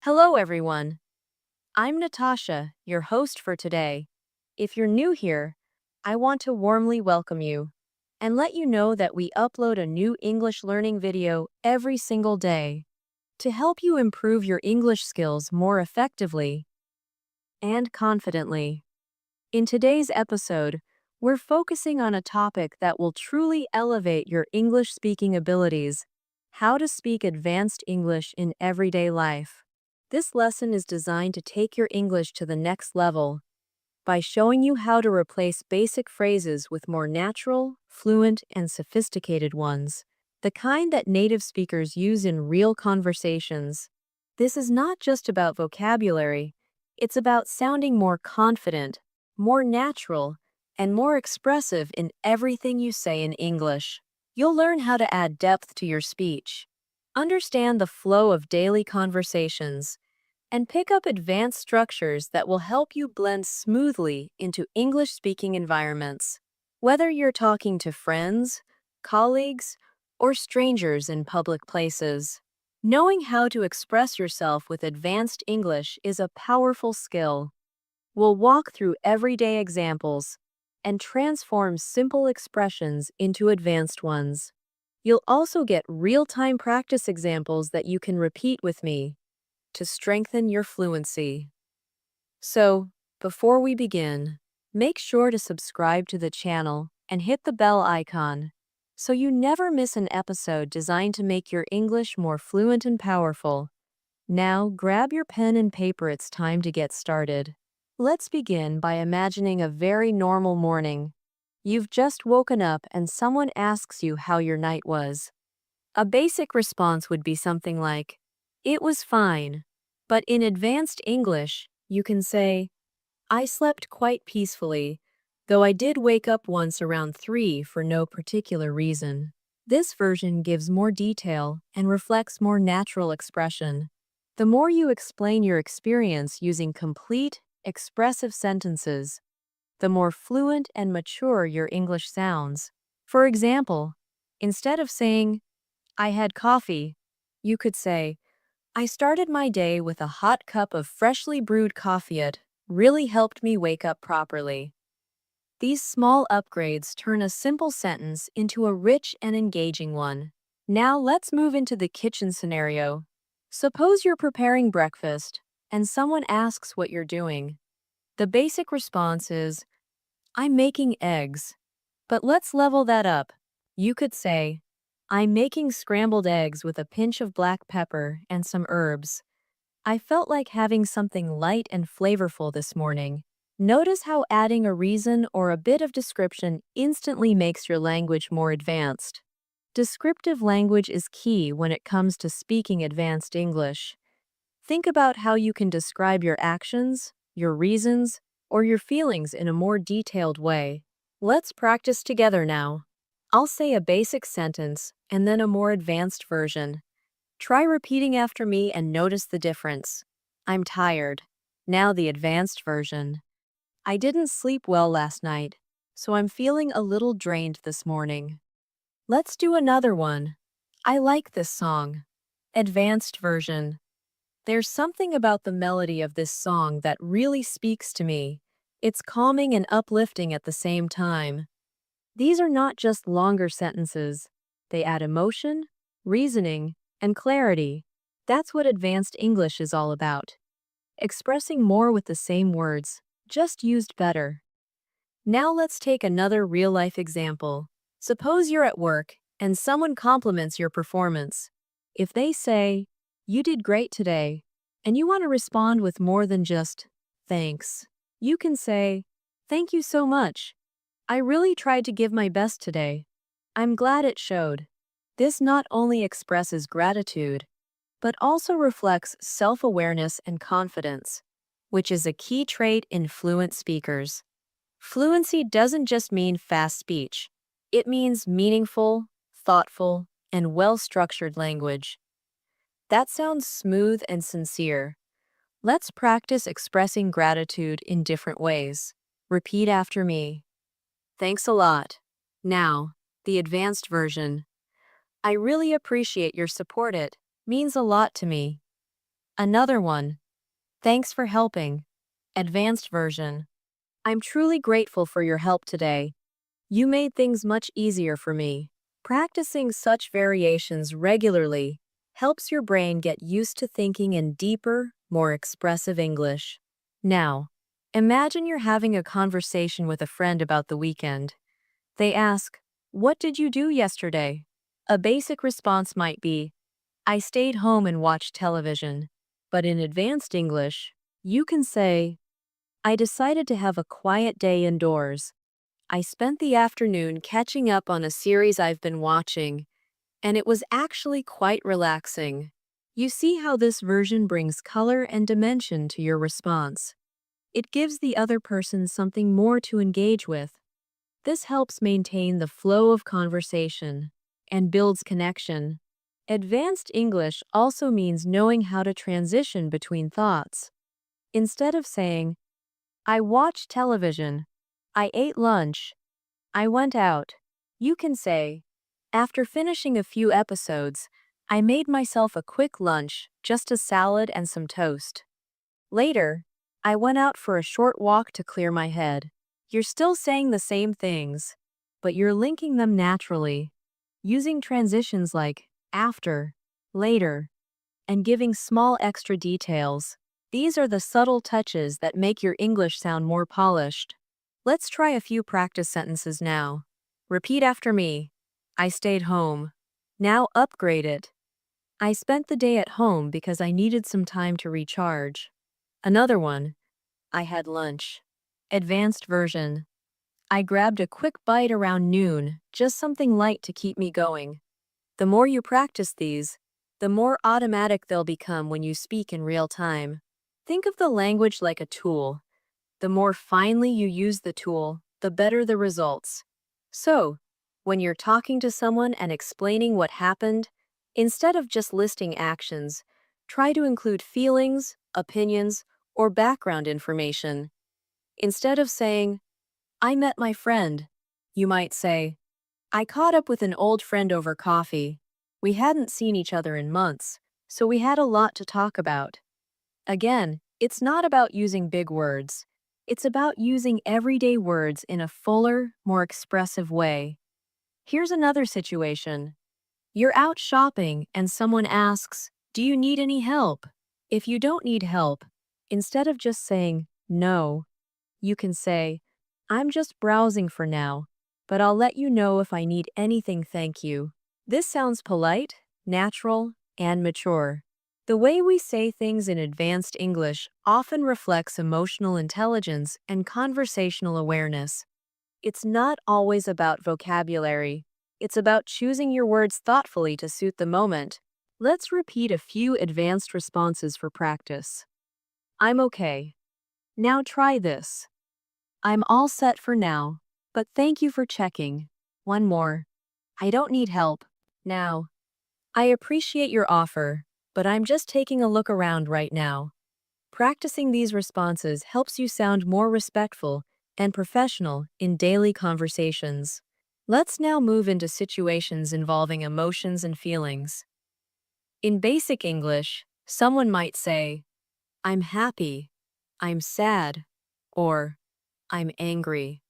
Hello, everyone. I'm Natasha, your host for today. If you're new here, I want to warmly welcome you and let you know that we upload a new English learning video every single day to help you improve your English skills more effectively and confidently. In today's episode, we're focusing on a topic that will truly elevate your English speaking abilities: how to speak advanced English in everyday life. This lesson is designed to take your English to the next level by showing you how to replace basic phrases with more natural, fluent, and sophisticated ones, the kind that native speakers use in real conversations. This is not just about vocabulary, it's about sounding more confident, more natural, and more expressive in everything you say in English. You'll learn how to add depth to your speech, understand the flow of daily conversations, and pick up advanced structures that will help you blend smoothly into English-speaking environments. Whether you're talking to friends, colleagues, or strangers in public places, knowing how to express yourself with advanced English is a powerful skill. We'll walk through everyday examples and transform simple expressions into advanced ones. You'll also get real-time practice examples that you can repeat with me to strengthen your fluency. So, before we begin, make sure to subscribe to the channel and hit the bell icon so you never miss an episode designed to make your English more fluent and powerful. Now, grab your pen and paper, it's time to get started. Let's begin by imagining a very normal morning. You've just woken up and someone asks you how your night was. A basic response would be something like, "It was fine." But in advanced English, you can say, "I slept quite peacefully, though I did wake up once around 3 for no particular reason." This version gives more detail and reflects more natural expression. The more you explain your experience using complete, expressive sentences, the more fluent and mature your English sounds. For example, instead of saying, "I had coffee," you could say, "I started my day with a hot cup of freshly brewed coffee. It really helped me wake up properly." These small upgrades turn a simple sentence into a rich and engaging one. Now let's move into the kitchen scenario. Suppose you're preparing breakfast and someone asks what you're doing. The basic response is, "I'm making eggs." But let's level that up. You could say, "I'm making scrambled eggs with a pinch of black pepper and some herbs. I felt like having something light and flavorful this morning." Notice how adding a reason or a bit of description instantly makes your language more advanced. Descriptive language is key when it comes to speaking advanced English. Think about how you can describe your actions, your reasons, or your feelings in a more detailed way. Let's practice together now. I'll say a basic sentence and then a more advanced version. Try repeating after me and notice the difference. "I'm tired." Now the advanced version. "I didn't sleep well last night, so I'm feeling a little drained this morning." Let's do another one. "I like this song." Advanced version. "There's something about the melody of this song that really speaks to me. It's calming and uplifting at the same time." These are not just longer sentences. They add emotion, reasoning, and clarity. That's what advanced English is all about. Expressing more with the same words, just used better. Now let's take another real-life example. Suppose you're at work and someone compliments your performance. If they say, "You did great today," and you want to respond with more than just, "Thanks," you can say, "Thank you so much. I really tried to give my best today. I'm glad it showed." This not only expresses gratitude, but also reflects self-awareness and confidence, which is a key trait in fluent speakers. Fluency doesn't just mean fast speech. It means meaningful, thoughtful, and well-structured language. That sounds smooth and sincere. Let's practice expressing gratitude in different ways. Repeat after me. "Thanks a lot." Now, the advanced version. "I really appreciate your support. It means a lot to me." Another one. Thanks for helping. Advanced version. I'm truly grateful for your help today. You made things much easier for me. Practicing such variations regularly helps your brain get used to thinking in deeper, more expressive English. Now, imagine you're having a conversation with a friend about the weekend. They ask, "What did you do yesterday?" A basic response might be, "I stayed home and watched television." But in advanced English, you can say, "I decided to have a quiet day indoors. I spent the afternoon catching up on a series I've been watching, and it was actually quite relaxing." You see how this version brings color and dimension to your response. It gives the other person something more to engage with. This helps maintain the flow of conversation and builds connection. Advanced English also means knowing how to transition between thoughts. Instead of saying, "I watched television," "I ate lunch," "I went out," you can say, "After finishing a few episodes, I made myself a quick lunch, just a salad and some toast. Later, I went out for a short walk to clear my head." You're still saying the same things, but you're linking them naturally, using transitions like after, later, and giving small extra details. These are the subtle touches that make your English sound more polished. Let's try a few practice sentences now. Repeat after me. I stayed home. Now upgrade it. I spent the day at home because I needed some time to recharge. Another one. I had lunch. Advanced version. I grabbed a quick bite around noon, just something light to keep me going. The more you practice these, the more automatic they'll become when you speak in real time. Think of the language like a tool. The more finely you use the tool, the better the results. So, when you're talking to someone and explaining what happened, instead of just listing actions, try to include feelings, opinions, or background information. Instead of saying, "I met my friend," you might say, "I caught up with an old friend over coffee. We hadn't seen each other in months, so we had a lot to talk about." Again, it's not about using big words. It's about using everyday words in a fuller, more expressive way. Here's another situation. You're out shopping and someone asks, "Do you need any help?" If you don't need help, instead of just saying, "No," you can say, "I'm just browsing for now, but I'll let you know if I need anything, thank you." This sounds polite, natural, and mature. The way we say things in advanced English often reflects emotional intelligence and conversational awareness. It's not always about vocabulary. It's about choosing your words thoughtfully to suit the moment. Let's repeat a few advanced responses for practice. I'm okay. Now try this. I'm all set for now, but thank you for checking. One more. I don't need help. Now. I appreciate your offer, but I'm just taking a look around right now. Practicing these responses helps you sound more respectful and professional in daily conversations. Let's now move into situations involving emotions and feelings. In basic English, someone might say, "I'm happy," "I'm sad," or "I'm angry."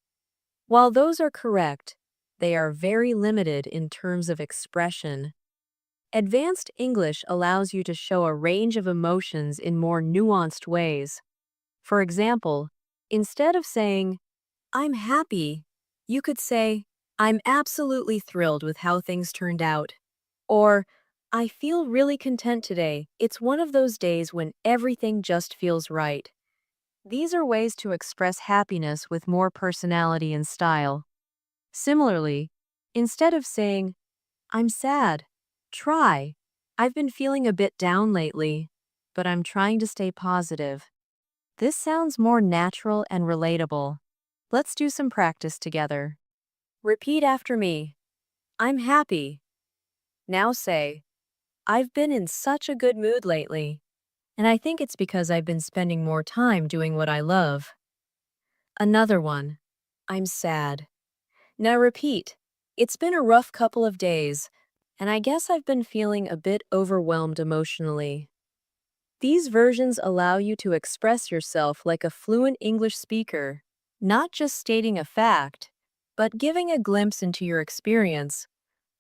While those are correct, they are very limited in terms of expression. Advanced English allows you to show a range of emotions in more nuanced ways. For example, instead of saying, "I'm happy," you could say, "I'm absolutely thrilled with how things turned out." Or, "I feel really content today. It's one of those days when everything just feels right." These are ways to express happiness with more personality and style. Similarly, instead of saying, "I'm sad," try, "I've been feeling a bit down lately, but I'm trying to stay positive." This sounds more natural and relatable. Let's do some practice together. Repeat after me. I'm happy. Now say, I've been in such a good mood lately, and I think it's because I've been spending more time doing what I love. Another one. I'm sad. Now repeat. It's been a rough couple of days, and I guess I've been feeling a bit overwhelmed emotionally. These versions allow you to express yourself like a fluent English speaker, not just stating a fact, but giving a glimpse into your experience.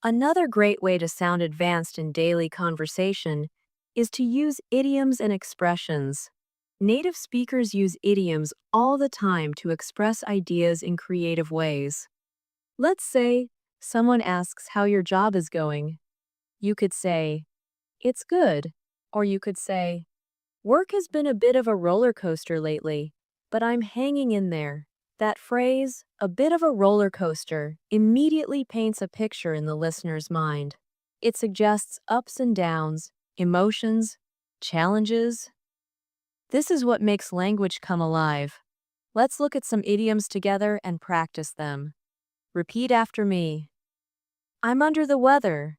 Another great way to sound advanced in daily conversation is to use idioms and expressions. Native speakers use idioms all the time to express ideas in creative ways. Let's say someone asks how your job is going. You could say, "It's good," or you could say, "Work has been a bit of a roller coaster lately, but I'm hanging in there." That phrase, "a bit of a roller coaster," immediately paints a picture in the listener's mind. It suggests ups and downs, emotions, challenges. This is what makes language come alive. Let's look at some idioms together and practice them. Repeat after me. I'm under the weather.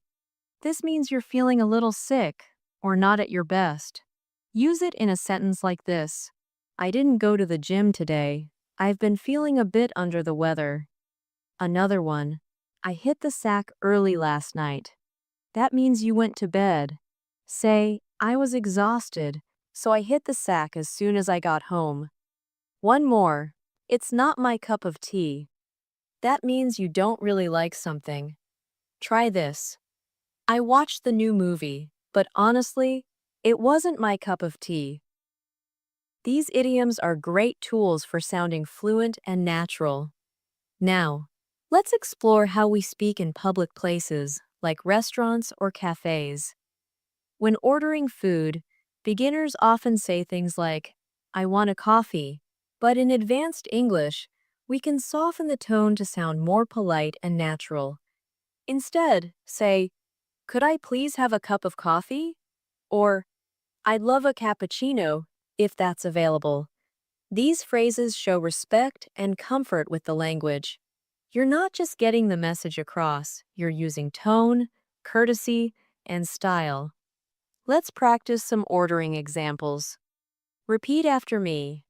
This means you're feeling a little sick or not at your best. Use it in a sentence like this. I didn't go to the gym today. I've been feeling a bit under the weather. Another one. I hit the sack early last night. That means you went to bed. Say, I was exhausted, so I hit the sack as soon as I got home. One more. It's not my cup of tea. That means you don't really like something. Try this. I watched the new movie, but honestly, it wasn't my cup of tea. These idioms are great tools for sounding fluent and natural. Now, let's explore how we speak in public places, like restaurants or cafes. When ordering food, beginners often say things like, I want a coffee, but in advanced English, we can soften the tone to sound more polite and natural. Instead, say, could I please have a cup of coffee? Or, I'd love a cappuccino, if that's available. These phrases show respect and comfort with the language. You're not just getting the message across, you're using tone, courtesy, and style. Let's practice some ordering examples. Repeat after me.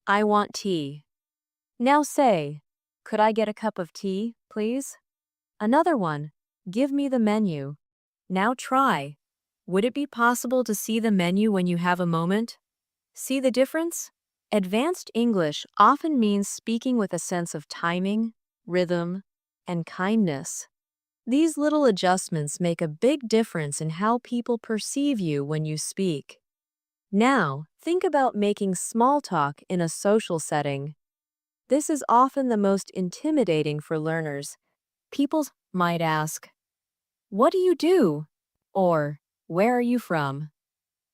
I want tea. Now say, could I get a cup of tea, please? Another one. Give me the menu. Now try. Would it be possible to see the menu when you have a moment? See the difference? Advanced English often means speaking with a sense of timing, rhythm, and kindness. These little adjustments make a big difference in how people perceive you when you speak. Now, think about making small talk in a social setting. This is often the most intimidating for learners. People might ask, what do you do? Or, where are you from?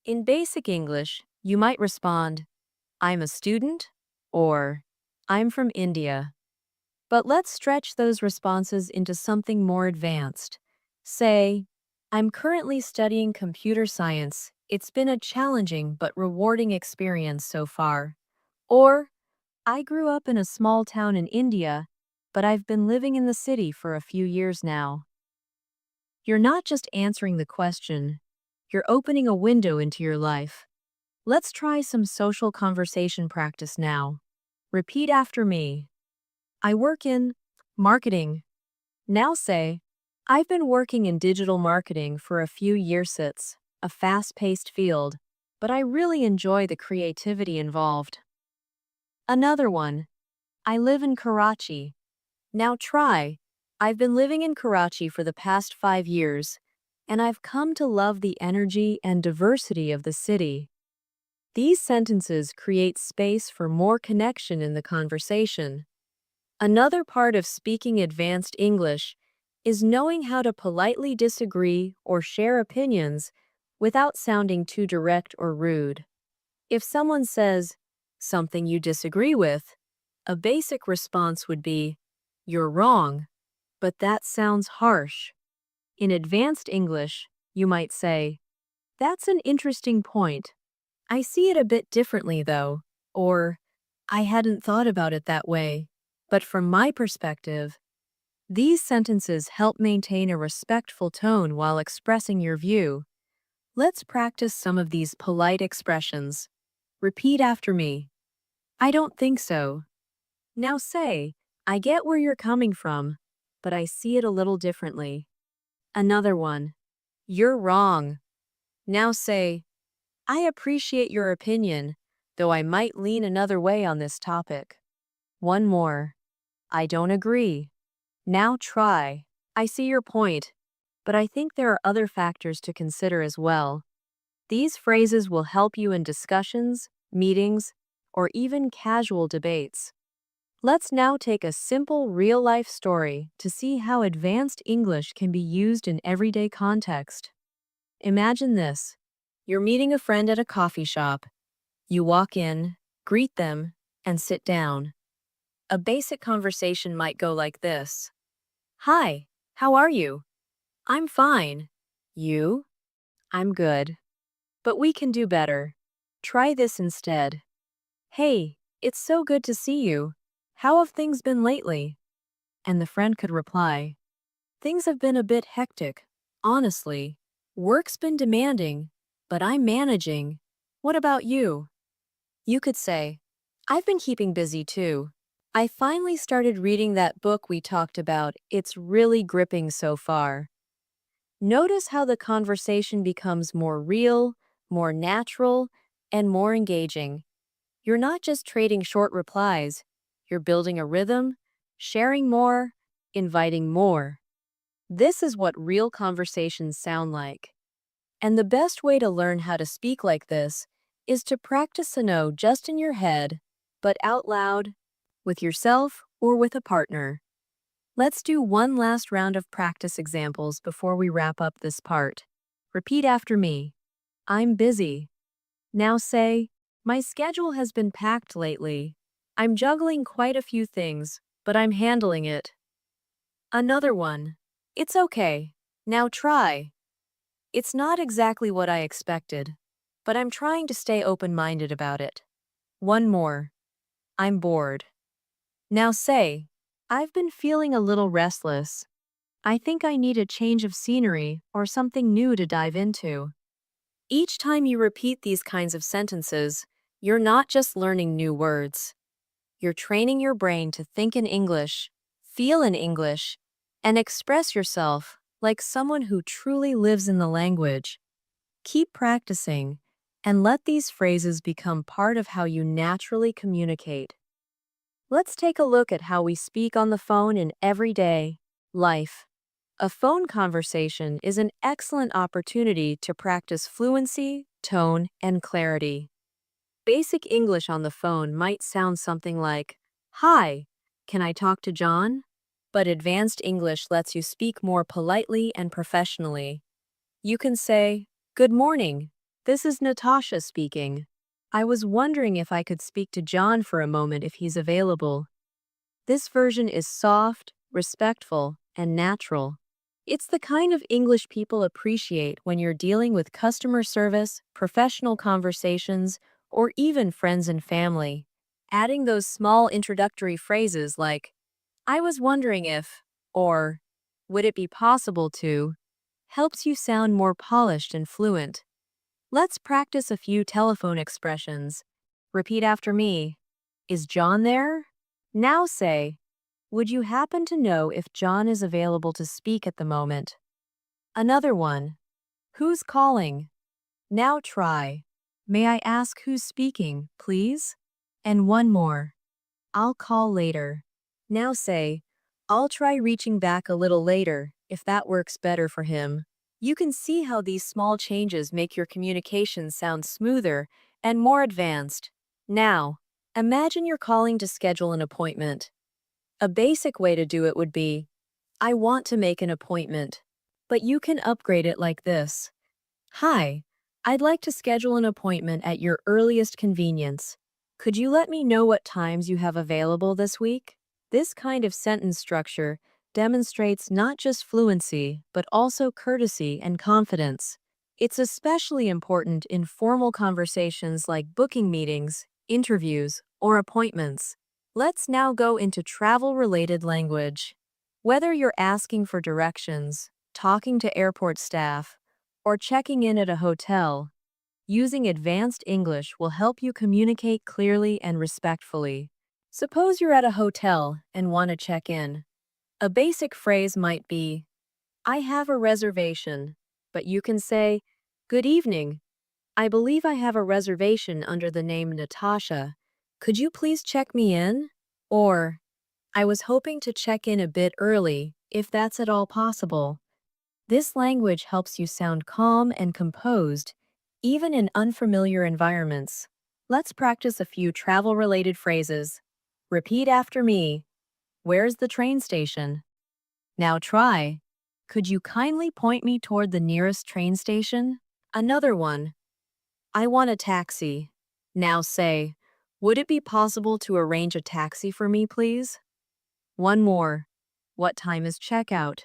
In basic English, you might respond, I'm a student, or I'm from India. But let's stretch those responses into something more advanced. Say, I'm currently studying computer science. It's been a challenging but rewarding experience so far. Or, I grew up in a small town in India, but I've been living in the city for a few years now. You're not just answering the question, you're opening a window into your life. Let's try some social conversation practice now. Repeat after me. I work in marketing. Now say, I've been working in digital marketing for a few years. It's a fast-paced field, but I really enjoy the creativity involved. Another one. I live in Karachi. Now try. I've been living in Karachi for the past 5 years, and I've come to love the energy and diversity of the city. These sentences create space for more connection in the conversation. Another part of speaking advanced English is knowing how to politely disagree or share opinions without sounding too direct or rude. If someone says something you disagree with, a basic response would be, you're wrong, but that sounds harsh. In advanced English, you might say, that's an interesting point. I see it a bit differently though, or I hadn't thought about it that way. But from my perspective, these sentences help maintain a respectful tone while expressing your view. Let's practice some of these polite expressions. Repeat after me. I don't think so. Now say, I get where you're coming from, but I see it a little differently. Another one. You're wrong. Now say, I appreciate your opinion, though I might lean another way on this topic. One more. I don't agree. Now try. I see your point, but I think there are other factors to consider as well. These phrases will help you in discussions, meetings, or even casual debates. Let's now take a simple real-life story to see how advanced English can be used in everyday context. Imagine this. You're meeting a friend at a coffee shop. You walk in, greet them, and sit down. A basic conversation might go like this. Hi, how are you? I'm fine. You? I'm good. But we can do better. Try this instead. Hey, it's so good to see you. How have things been lately? And the friend could reply, things have been a bit hectic, honestly. Work's been demanding, but I'm managing. What about you? You could say, I've been keeping busy too. I finally started reading that book we talked about. It's really gripping so far. Notice how the conversation becomes more real, more natural, and more engaging. You're not just trading short replies, you're building a rhythm, sharing more, inviting more. This is what real conversations sound like. And the best way to learn how to speak like this is to practice a no just in your head, but out loud, with yourself or with a partner. Let's do one last round of practice examples before we wrap up this part. Repeat after me. I'm busy. Now say, my schedule has been packed lately. I'm juggling quite a few things, but I'm handling it. Another one. It's okay. Now try. It's not exactly what I expected, but I'm trying to stay open-minded about it. One more. I'm bored. Now say, I've been feeling a little restless. I think I need a change of scenery or something new to dive into. Each time you repeat these kinds of sentences, you're not just learning new words. You're training your brain to think in English, feel in English, and express yourself like someone who truly lives in the language. Keep practicing, and let these phrases become part of how you naturally communicate. Let's take a look at how we speak on the phone in everyday life. A phone conversation is an excellent opportunity to practice fluency, tone, and clarity. Basic English on the phone might sound something like, Hi, can I talk to John? But advanced English lets you speak more politely and professionally. You can say, Good morning. This is Natasha speaking. I was wondering if I could speak to John for a moment if he's available. This version is soft, respectful, and natural. It's the kind of English people appreciate when you're dealing with customer service, professional conversations, or even friends and family. Adding those small introductory phrases like, I was wondering if, or would it be possible to, helps you sound more polished and fluent. Let's practice a few telephone expressions. Repeat after me. Is John there? Now say, would you happen to know if John is available to speak at the moment? Another one. Who's calling? Now try. May I ask who's speaking, please? And one more. I'll call later. Now say, I'll try reaching back a little later, if that works better for him. You can see how these small changes make your communication sound smoother and more advanced. Now, imagine you're calling to schedule an appointment. A basic way to do it would be, I want to make an appointment. But you can upgrade it like this. Hi, I'd like to schedule an appointment at your earliest convenience. Could you let me know what times you have available this week? This kind of sentence structure demonstrates not just fluency, but also courtesy and confidence. It's especially important in formal conversations like booking meetings, interviews, or appointments. Let's now go into travel-related language. Whether you're asking for directions, talking to airport staff, or checking in at a hotel, using advanced English will help you communicate clearly and respectfully. Suppose you're at a hotel and want to check in. A basic phrase might be, I have a reservation, but you can say, Good evening. I believe I have a reservation under the name Natasha. Could you please check me in? Or, I was hoping to check in a bit early, if that's at all possible. This language helps you sound calm and composed, even in unfamiliar environments. Let's practice a few travel-related phrases. Repeat after me. Where's the train station? Now try. Could you kindly point me toward the nearest train station? Another one. I want a taxi. Now say, would it be possible to arrange a taxi for me, please? One more. What time is checkout?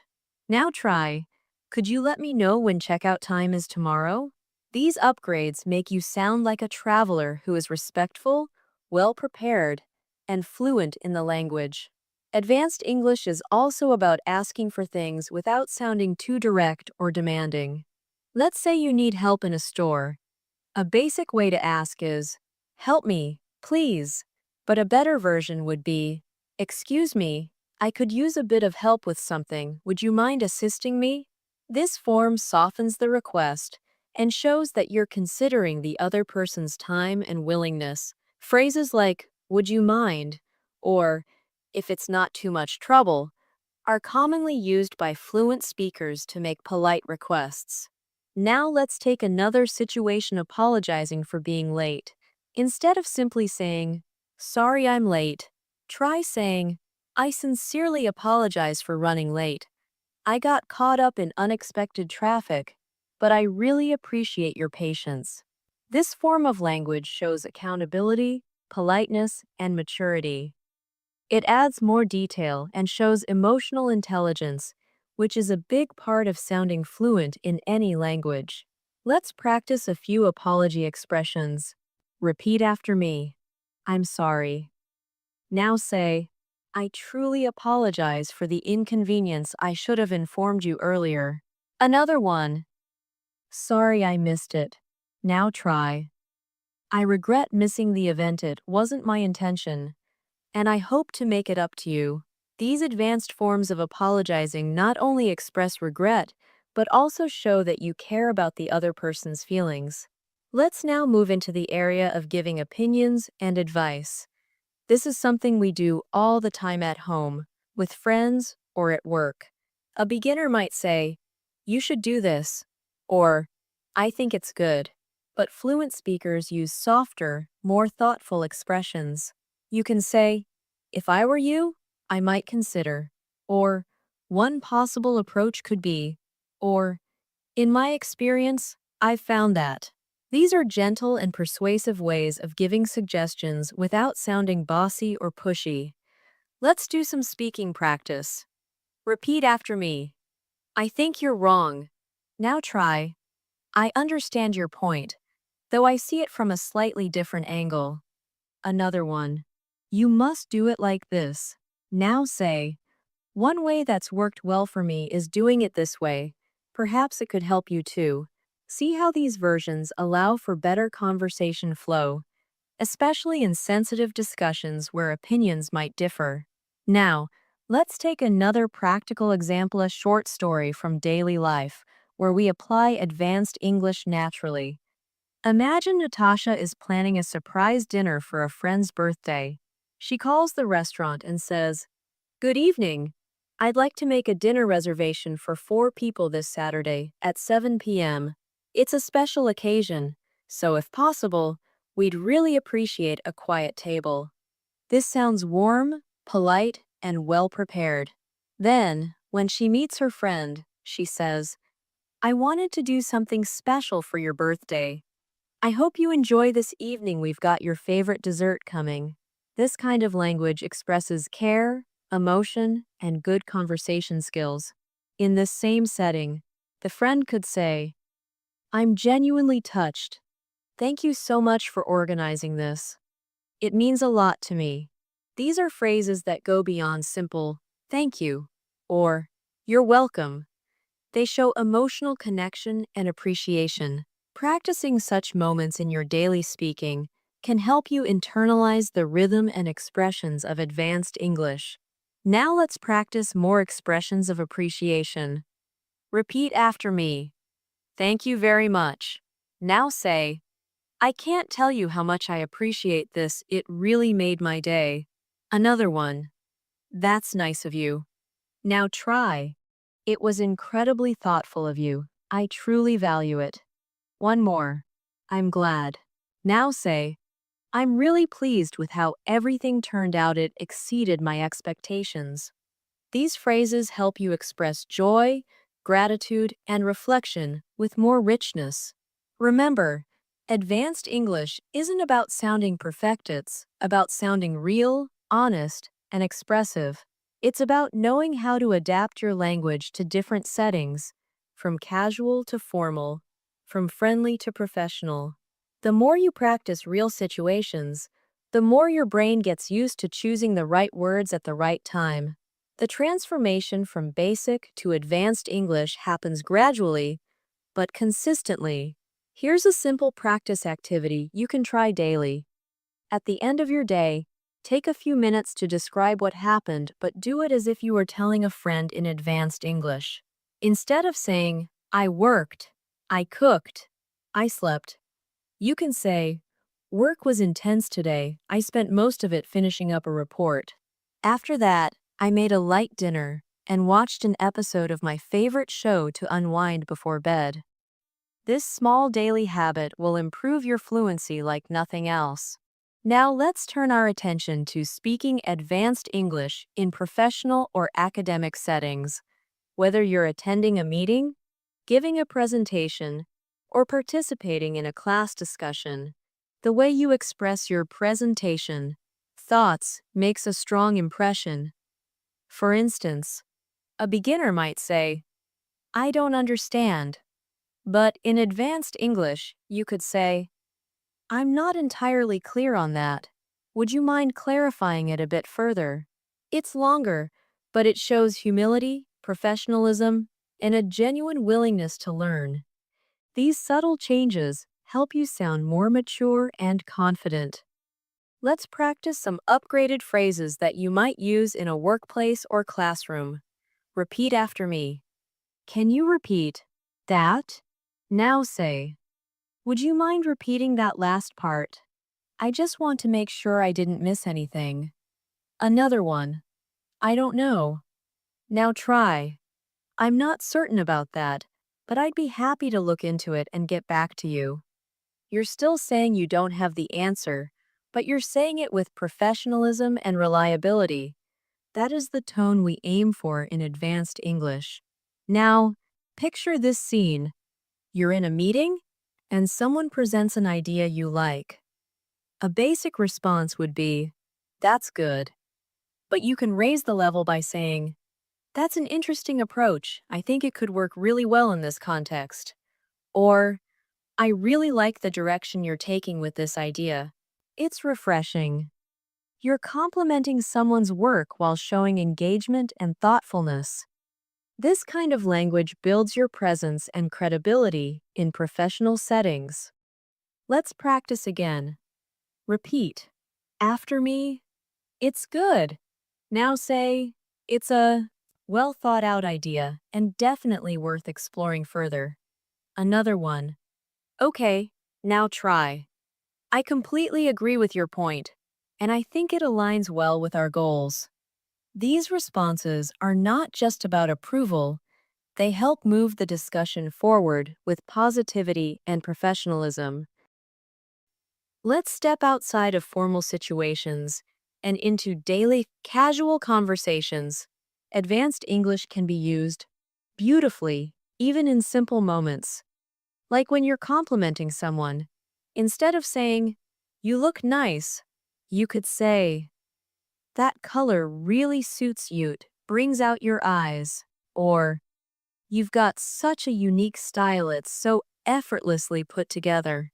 Now try. Could you let me know when checkout time is tomorrow? These upgrades make you sound like a traveler who is respectful, well prepared, and fluent in the language. Advanced English is also about asking for things without sounding too direct or demanding. Let's say you need help in a store. A basic way to ask is, help me, please. But a better version would be, excuse me, I could use a bit of help with something. Would you mind assisting me? This form softens the request and shows that you're considering the other person's time and willingness. Phrases like, would you mind, or if it's not too much trouble, are commonly used by fluent speakers to make polite requests. Now let's take another situation apologizing for being late. Instead of simply saying, sorry I'm late, try saying, I sincerely apologize for running late. I got caught up in unexpected traffic, but I really appreciate your patience. This form of language shows accountability, politeness, and maturity. It adds more detail and shows emotional intelligence, which is a big part of sounding fluent in any language. Let's practice a few apology expressions. Repeat after me. I'm sorry. Now say, I truly apologize for the inconvenience. I should have informed you earlier. Another one. Sorry I missed it. Now try. I regret missing the event. It wasn't my intention, and I hope to make it up to you. These advanced forms of apologizing not only express regret, but also show that you care about the other person's feelings. Let's now move into the area of giving opinions and advice. This is something we do all the time at home, with friends, or at work. A beginner might say, you should do this, or I think it's good. But fluent speakers use softer, more thoughtful expressions. You can say, if I were you, I might consider, or one possible approach could be, or in my experience, I've found that. These are gentle and persuasive ways of giving suggestions without sounding bossy or pushy. Let's do some speaking practice. Repeat after me. I think you're wrong. Now try. I understand your point, though I see it from a slightly different angle. Another one. You must do it like this. Now say, one way that's worked well for me is doing it this way. Perhaps it could help you too. See how these versions allow for better conversation flow, especially in sensitive discussions where opinions might differ. Now, let's take another practical example, a short story from daily life, where we apply advanced English naturally. Imagine Natasha is planning a surprise dinner for a friend's birthday. She calls the restaurant and says, good evening. I'd like to make a dinner reservation for 4 people this Saturday at 7 p.m. It's a special occasion, so if possible, we'd really appreciate a quiet table. This sounds warm, polite, and well prepared. Then, when she meets her friend, she says, I wanted to do something special for your birthday. I hope you enjoy this evening. We've got your favorite dessert coming. This kind of language expresses care, emotion, and good conversation skills. In this same setting, the friend could say, I'm genuinely touched. Thank you so much for organizing this. It means a lot to me. These are phrases that go beyond simple, thank you, or you're welcome. They show emotional connection and appreciation. Practicing such moments in your daily speaking can help you internalize the rhythm and expressions of advanced English. Now let's practice more expressions of appreciation. Repeat after me. Thank you very much. Now say, I can't tell you how much I appreciate this. It really made my day. Another one. That's nice of you. Now try. It was incredibly thoughtful of you. I truly value it. One more. I'm glad. Now say, I'm really pleased with how everything turned out. It exceeded my expectations. These phrases help you express joy, gratitude, and reflection with more richness. Remember, advanced English isn't about sounding perfect, it's about sounding real, honest, and expressive. It's about knowing how to adapt your language to different settings, from casual to formal, from friendly to professional. The more you practice real situations, the more your brain gets used to choosing the right words at the right time. The transformation from basic to advanced English happens gradually, but consistently. Here's a simple practice activity you can try daily. At the end of your day, take a few minutes to describe what happened, but do it as if you were telling a friend in advanced English. Instead of saying, I worked, I cooked, I slept, you can say, work was intense today. I spent most of it finishing up a report. After that, I made a light dinner and watched an episode of my favorite show to unwind before bed. This small daily habit will improve your fluency like nothing else. Now let's turn our attention to speaking advanced English in professional or academic settings. Whether you're attending a meeting, giving a presentation, or participating in a class discussion, the way you express your presentation, thoughts makes a strong impression. For instance, a beginner might say, I don't understand. But in advanced English, you could say, I'm not entirely clear on that. Would you mind clarifying it a bit further? It's longer, but it shows humility, professionalism, and a genuine willingness to learn. These subtle changes help you sound more mature and confident. Let's practice some upgraded phrases that you might use in a workplace or classroom. Repeat after me. Can you repeat that? Now say, would you mind repeating that last part? I just want to make sure I didn't miss anything. Another one. I don't know. Now try. I'm not certain about that, but I'd be happy to look into it and get back to you. You're still saying you don't have the answer, but you're saying it with professionalism and reliability. That is the tone we aim for in advanced English. Now, picture this scene. You're in a meeting, and someone presents an idea you like. A basic response would be, that's good. But you can raise the level by saying, that's an interesting approach. I think it could work really well in this context. Or, I really like the direction you're taking with this idea. It's refreshing. You're complimenting someone's work while showing engagement and thoughtfulness. This kind of language builds your presence and credibility in professional settings. Let's practice again. Repeat. After me. It's good. Now say, it's a well thought out idea and definitely worth exploring further. Another one. Okay, now try. I completely agree with your point, and I think it aligns well with our goals. These responses are not just about approval, they help move the discussion forward with positivity and professionalism. Let's step outside of formal situations and into daily, casual conversations. Advanced English can be used beautifully, even in simple moments. Like when you're complimenting someone, instead of saying, you look nice, you could say, that color really suits you, brings out your eyes. Or, you've got such a unique style, it's so effortlessly put together.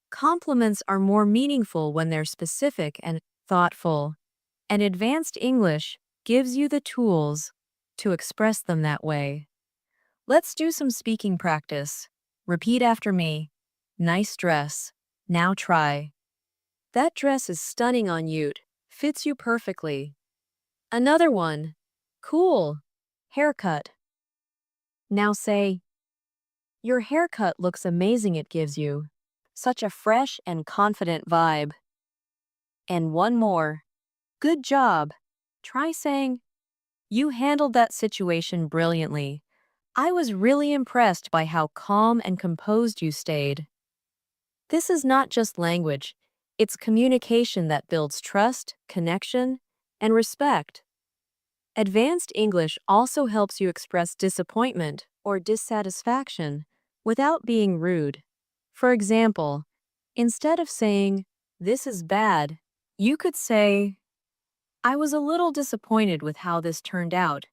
Compliments are more meaningful when they're specific and thoughtful, and advanced English gives you the tools to express them that way. Let's do some speaking practice. Repeat after me. Nice dress. Now try. That dress is stunning on you. Fits you perfectly. Another one. Cool. Haircut. Now say, Your haircut looks amazing, it gives you such a fresh and confident vibe. And one more. Good job. Try saying, you handled that situation brilliantly. I was really impressed by how calm and composed you stayed. This is not just language, it's communication that builds trust, connection, and respect. Advanced English also helps you express disappointment or dissatisfaction without being rude. For example, instead of saying, "This is bad," you could say, "I was a little disappointed with how this turned out.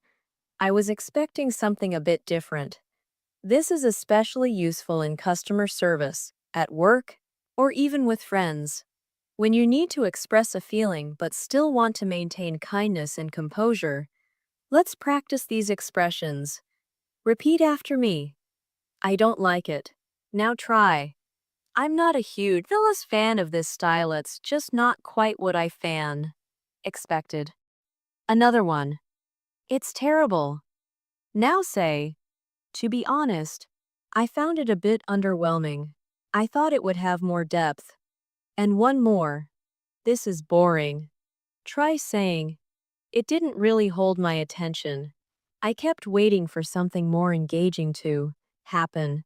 I was expecting something a bit different." This is especially useful in customer service, at work, or even with friends. When you need to express a feeling but still want to maintain kindness and composure, let's practice these expressions. Repeat after me. I don't like it. Now try. I'm not a huge Phyllis fan of this style, it's just not quite what I expected. Another one. It's terrible. Now say, to be honest, I found it a bit underwhelming. I thought it would have more depth. And one more. This is boring. Try saying, it didn't really hold my attention. I kept waiting for something more engaging to happen.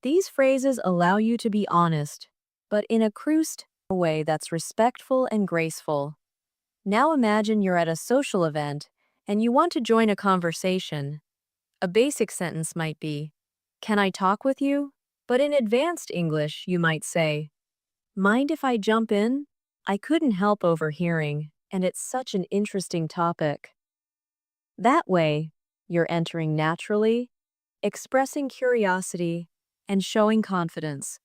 These phrases allow you to be honest, but in a cruised way that's respectful and graceful. Now imagine you're at a social event and you want to join a conversation. A basic sentence might be, "Can I talk with you?" But in advanced English, you might say, "Mind if I jump in? I couldn't help overhearing, and it's such an interesting topic." That way, you're entering naturally, expressing curiosity, and showing confidence.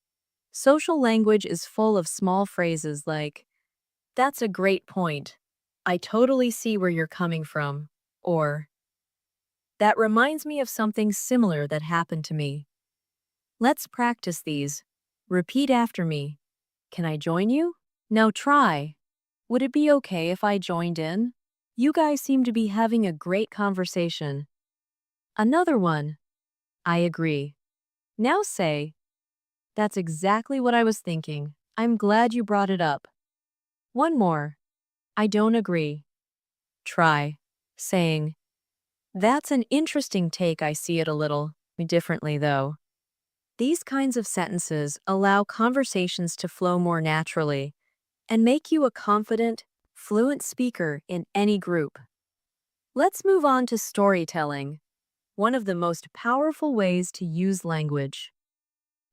Social language is full of small phrases like, "That's a great point. I totally see where you're coming from," or, "That reminds me of something similar that happened to me." Let's practice these. Repeat after me. Can I join you? Now try. Would it be okay if I joined in? You guys seem to be having a great conversation. Another one. I agree. Now say, that's exactly what I was thinking. I'm glad you brought it up. One more. I don't agree. Try saying, that's an interesting take. I see it a little differently, though. These kinds of sentences allow conversations to flow more naturally and make you a confident, fluent speaker in any group. Let's move on to storytelling, one of the most powerful ways to use language.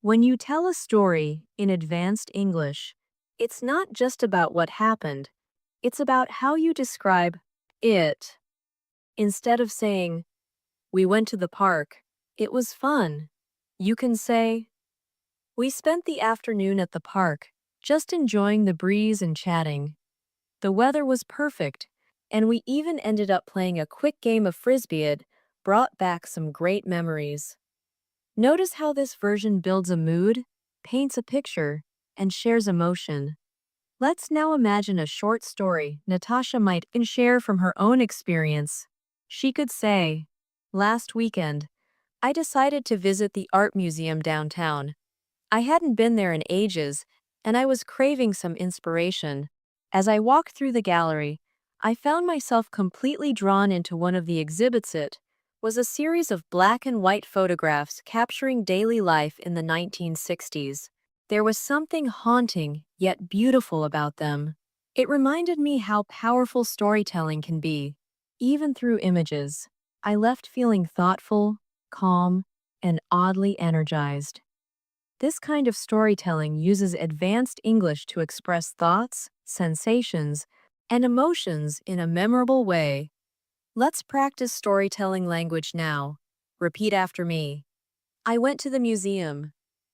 When you tell a story in advanced English, it's not just about what happened, it's about how you describe it. Instead of saying, "We went to the park, it was fun," you can say, "We spent the afternoon at the park, just enjoying the breeze and chatting. The weather was perfect, and we even ended up playing a quick game of frisbee. It brought back some great memories." Notice how this version builds a mood, paints a picture, and shares emotion. Let's now imagine a short story Natasha might share from her own experience. She could say, "Last weekend, I decided to visit the art museum downtown. I hadn't been there in ages, and I was craving some inspiration. As I walked through the gallery, I found myself completely drawn into one of the exhibits. It was a series of black and white photographs capturing daily life in the 1960s. There was something haunting yet beautiful about them. It reminded me how powerful storytelling can be, even through images. I left feeling thoughtful, calm, and oddly energized." This kind of storytelling uses advanced English to express thoughts, sensations, and emotions in a memorable way. Let's practice storytelling language now. Repeat after me. I went to the museum.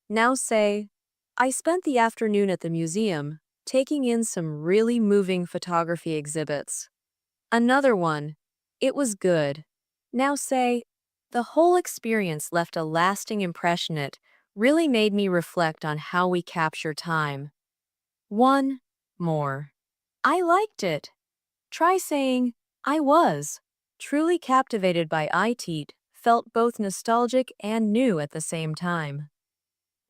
Now say, I spent the afternoon at the museum, taking in some really moving photography exhibits. Another one. It was good. Now say, the whole experience left a lasting impression. It really made me reflect on how we capture time. One more. I liked it. Try saying, I was truly captivated by it. felt both nostalgic and new at the same time.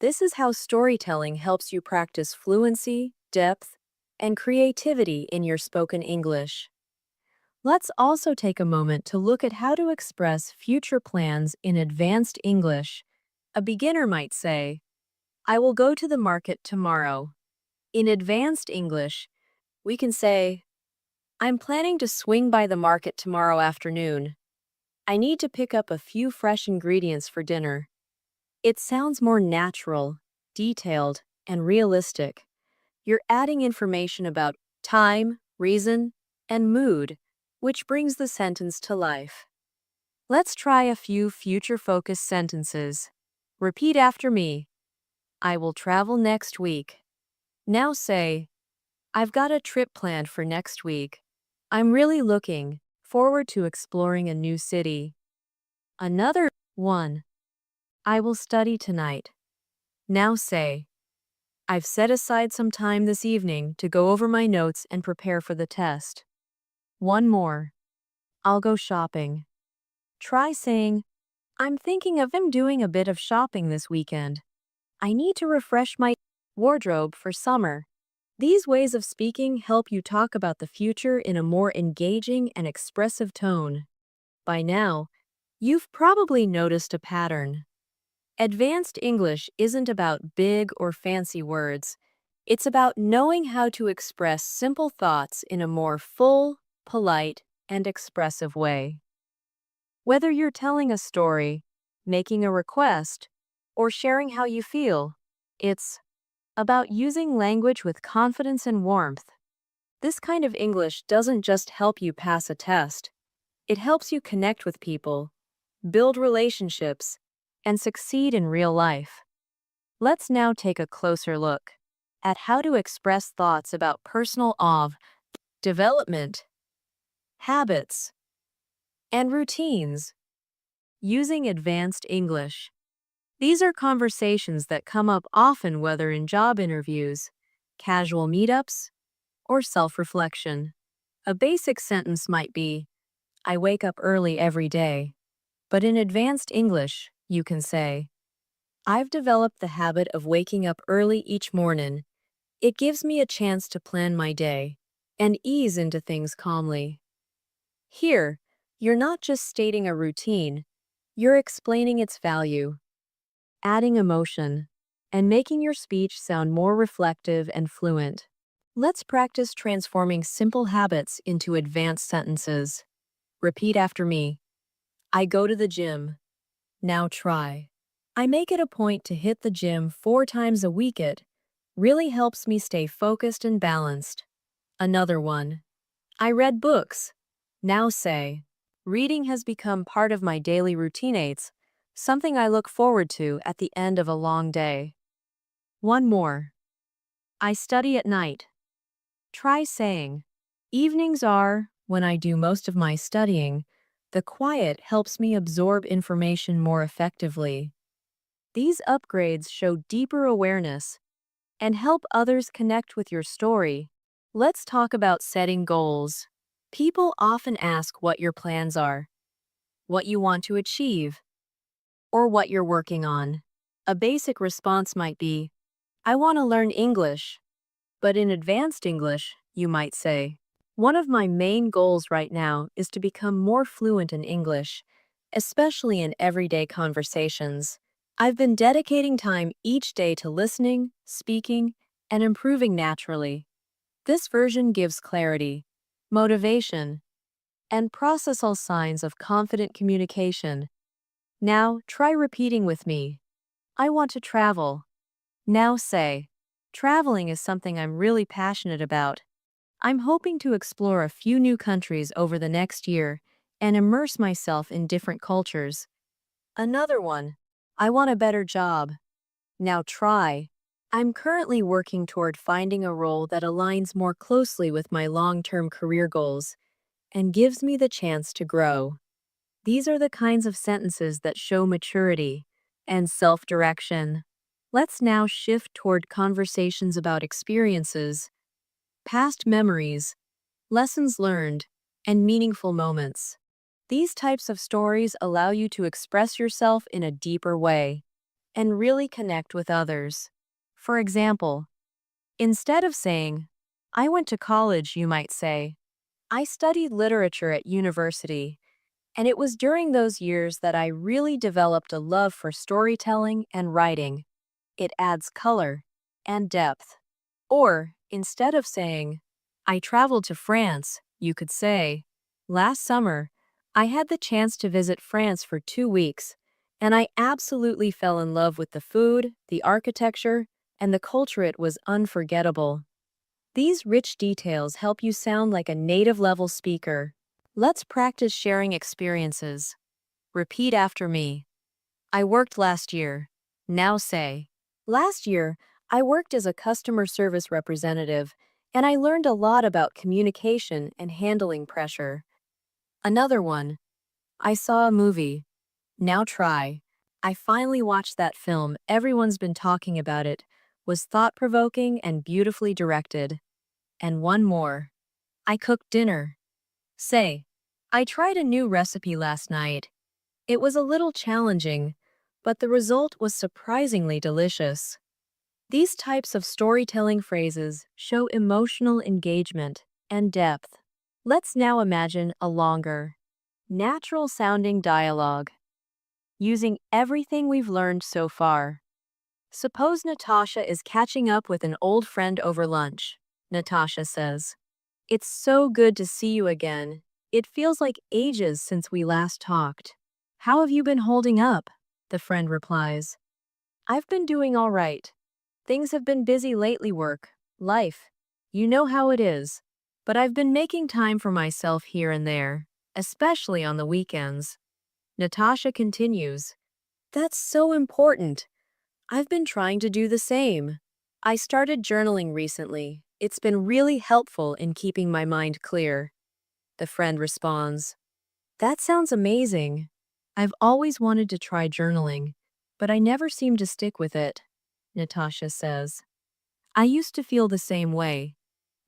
This is how storytelling helps you practice fluency, depth, and creativity in your spoken English. Let's also take a moment to look at how to express future plans in advanced English. A beginner might say, I will go to the market tomorrow. In advanced English, we can say, I'm planning to swing by the market tomorrow afternoon. I need to pick up a few fresh ingredients for dinner. It sounds more natural, detailed, and realistic. You're adding information about time, reason, and mood, which brings the sentence to life. Let's try a few future-focused sentences. Repeat after me. I will travel next week. Now say, I've got a trip planned for next week. I'm really looking forward to exploring a new city. Another one. I will study tonight. Now say, I've set aside some time this evening to go over my notes and prepare for the test. One more. I'll go shopping. Try saying, I'm thinking of doing a bit of shopping this weekend. I need to refresh my wardrobe for summer. These ways of speaking help you talk about the future in a more engaging and expressive tone. By now, you've probably noticed a pattern. Advanced English isn't about big or fancy words. It's about knowing how to express simple thoughts in a more full, polite, and expressive way. Whether you're telling a story, making a request, or sharing how you feel, it's about using language with confidence and warmth. This kind of English doesn't just help you pass a test. It helps you connect with people, build relationships, and succeed in real life. Let's now take a closer look at how to express thoughts about personal development, habits, and routines using advanced English. These are conversations that come up often, whether in job interviews, casual meetups, or self-reflection. A basic sentence might be, I wake up early every day. But in advanced English, you can say, I've developed the habit of waking up early each morning. It gives me a chance to plan my day and ease into things calmly. Here, you're not just stating a routine, you're explaining its value, adding emotion, and making your speech sound more reflective and fluent. Let's practice transforming simple habits into advanced sentences. Repeat after me. I go to the gym. Now try. I make it a point to hit the gym 4 times a week. It really helps me stay focused and balanced. Another one. I read books. Now say, reading has become part of my daily routine. It's something I look forward to at the end of a long day. One more. I study at night. Try saying, evenings are when I do most of my studying. The quiet helps me absorb information more effectively. These upgrades show deeper awareness and help others connect with your story. Let's talk about setting goals. People often ask what your plans are, what you want to achieve, or what you're working on. A basic response might be, I want to learn English. But in advanced English, you might say, one of my main goals right now is to become more fluent in English, especially in everyday conversations. I've been dedicating time each day to listening, speaking, and improving naturally. This version gives clarity, motivation, and process all signs of confident communication. Now, try repeating with me. I want to travel. Now say, traveling is something I'm really passionate about. I'm hoping to explore a few new countries over the next year and immerse myself in different cultures. Another one. I want a better job. Now try. I'm currently working toward finding a role that aligns more closely with my long-term career goals and gives me the chance to grow. These are the kinds of sentences that show maturity and self-direction. Let's now shift toward conversations about experiences, past memories, lessons learned, and meaningful moments. These types of stories allow you to express yourself in a deeper way and really connect with others. For example, instead of saying, I went to college, you might say, I studied literature at university, and it was during those years that I really developed a love for storytelling and writing. It adds color and depth. Or, instead of saying, I traveled to France, you could say, last summer, I had the chance to visit France for 2 weeks, and I absolutely fell in love with the food, the architecture, and the culture. It was unforgettable. These rich details help you sound like a native level speaker. Let's practice sharing experiences. Repeat after me. I worked last year. Now say, last year, I worked as a customer service representative, and I learned a lot about communication and handling pressure. Another one, I saw a movie. Now try. I finally watched that film. Everyone's been talking about it. Was thought-provoking and beautifully directed. And one more. I cooked dinner. Say, I tried a new recipe last night. It was a little challenging, but the result was surprisingly delicious. These types of storytelling phrases show emotional engagement and depth. Let's now imagine a longer, natural-sounding dialogue, using everything we've learned so far. Suppose Natasha is catching up with an old friend over lunch. Natasha says, It's so good to see you again. It feels like ages since we last talked. How have you been holding up? The friend replies, I've been doing all right. Things have been busy lately, work, life. You know how it is. But I've been making time for myself here and there, especially on the weekends. Natasha continues, That's so important. I've been trying to do the same. I started journaling recently. It's been really helpful in keeping my mind clear. The friend responds, That sounds amazing. I've always wanted to try journaling, but I never seem to stick with it. Natasha says, I used to feel the same way,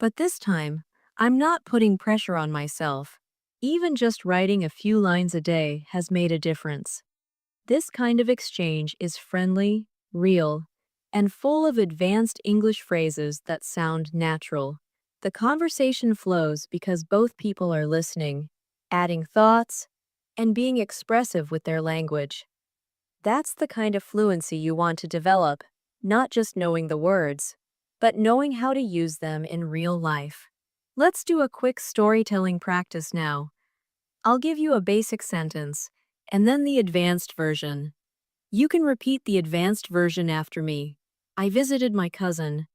but this time, I'm not putting pressure on myself. Even just writing a few lines a day has made a difference. This kind of exchange is friendly, real, and full of advanced English phrases that sound natural. The conversation flows because both people are listening, adding thoughts, and being expressive with their language. That's the kind of fluency you want to develop, not just knowing the words, but knowing how to use them in real life. Let's do a quick storytelling practice now. I'll give you a basic sentence, and then the advanced version. You can repeat the advanced version after me. I visited my cousin.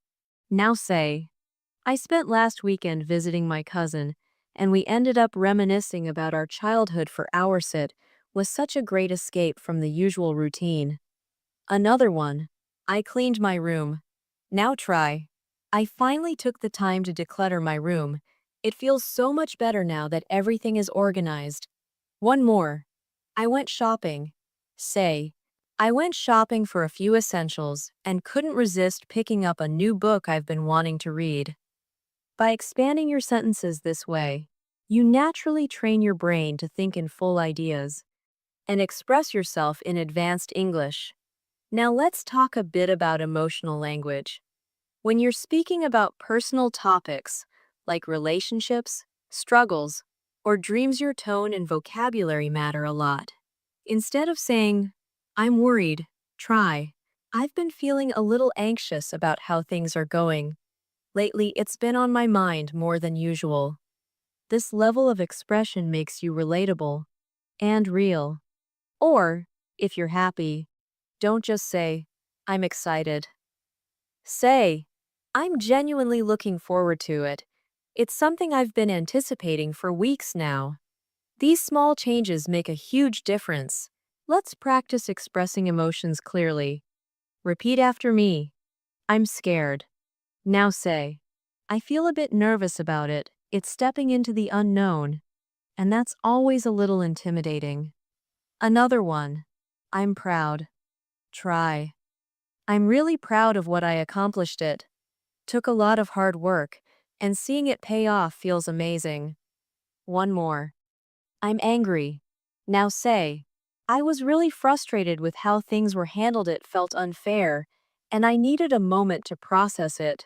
Now say, I spent last weekend visiting my cousin, and we ended up reminiscing about our childhood for hours. It was such a great escape from the usual routine. Another one, I cleaned my room. Now try. I finally took the time to declutter my room. It feels so much better now that everything is organized. One more. I went shopping. Say, I went shopping for a few essentials and couldn't resist picking up a new book I've been wanting to read. By expanding your sentences this way, you naturally train your brain to think in full ideas and express yourself in advanced English. Now let's talk a bit about emotional language. When you're speaking about personal topics like relationships, struggles, or dreams, your tone and vocabulary matter a lot. Instead of saying, I'm worried, try, I've been feeling a little anxious about how things are going. Lately, it's been on my mind more than usual. This level of expression makes you relatable and real. Or, if you're happy, don't just say, I'm excited. Say, I'm genuinely looking forward to it. It's something I've been anticipating for weeks now. These small changes make a huge difference. Let's practice expressing emotions clearly. Repeat after me. I'm scared. Now say, I feel a bit nervous about it. It's stepping into the unknown, and that's always a little intimidating. Another one. I'm proud. Try. I'm really proud of what I accomplished. It took a lot of hard work, and seeing it pay off feels amazing. One more. I'm angry. Now say, I was really frustrated with how things were handled. It felt unfair, and I needed a moment to process it.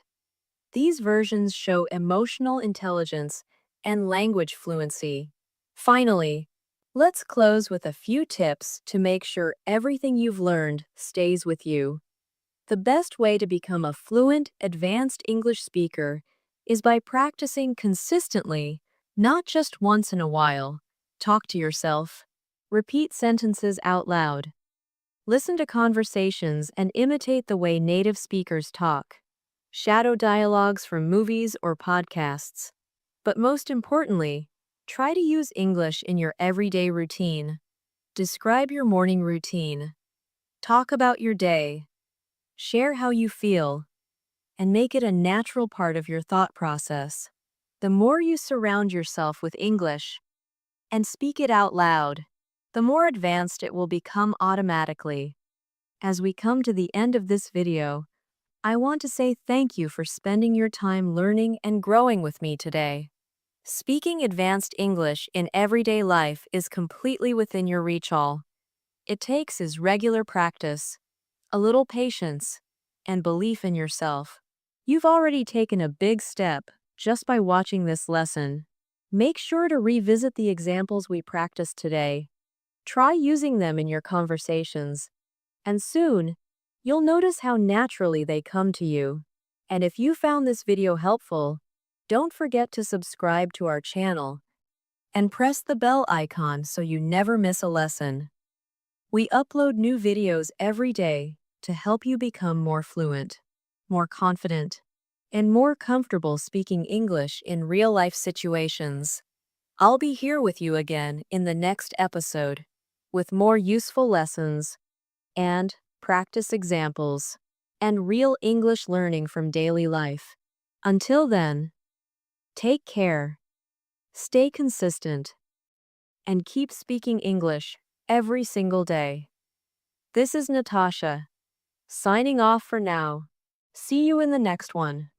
These versions show emotional intelligence and language fluency. Finally, let's close with a few tips to make sure everything you've learned stays with you. The best way to become a fluent, advanced English speaker is by practicing consistently, not just once in a while. Talk to yourself. Repeat sentences out loud. Listen to conversations and imitate the way native speakers talk. Shadow dialogues from movies or podcasts. But most importantly, try to use English in your everyday routine. Describe your morning routine. Talk about your day. Share how you feel, and make it a natural part of your thought process. The more you surround yourself with English and speak it out loud, the more advanced it will become automatically. As we come to the end of this video, I want to say thank you for spending your time learning and growing with me today. Speaking advanced English in everyday life is completely within your reach. All it takes is regular practice, a little patience, and belief in yourself. You've already taken a big step just by watching this lesson. Make sure to revisit the examples we practiced today. Try using them in your conversations, and soon, you'll notice how naturally they come to you. And if you found this video helpful, don't forget to subscribe to our channel and press the bell icon so you never miss a lesson. We upload new videos every day to help you become more fluent, more confident, and more comfortable speaking English in real-life situations. I'll be here with you again in the next episode with more useful lessons and practice examples and real English learning from daily life. Until then, take care, stay consistent, and keep speaking English every single day. This is Natasha, signing off for now. See you in the next one.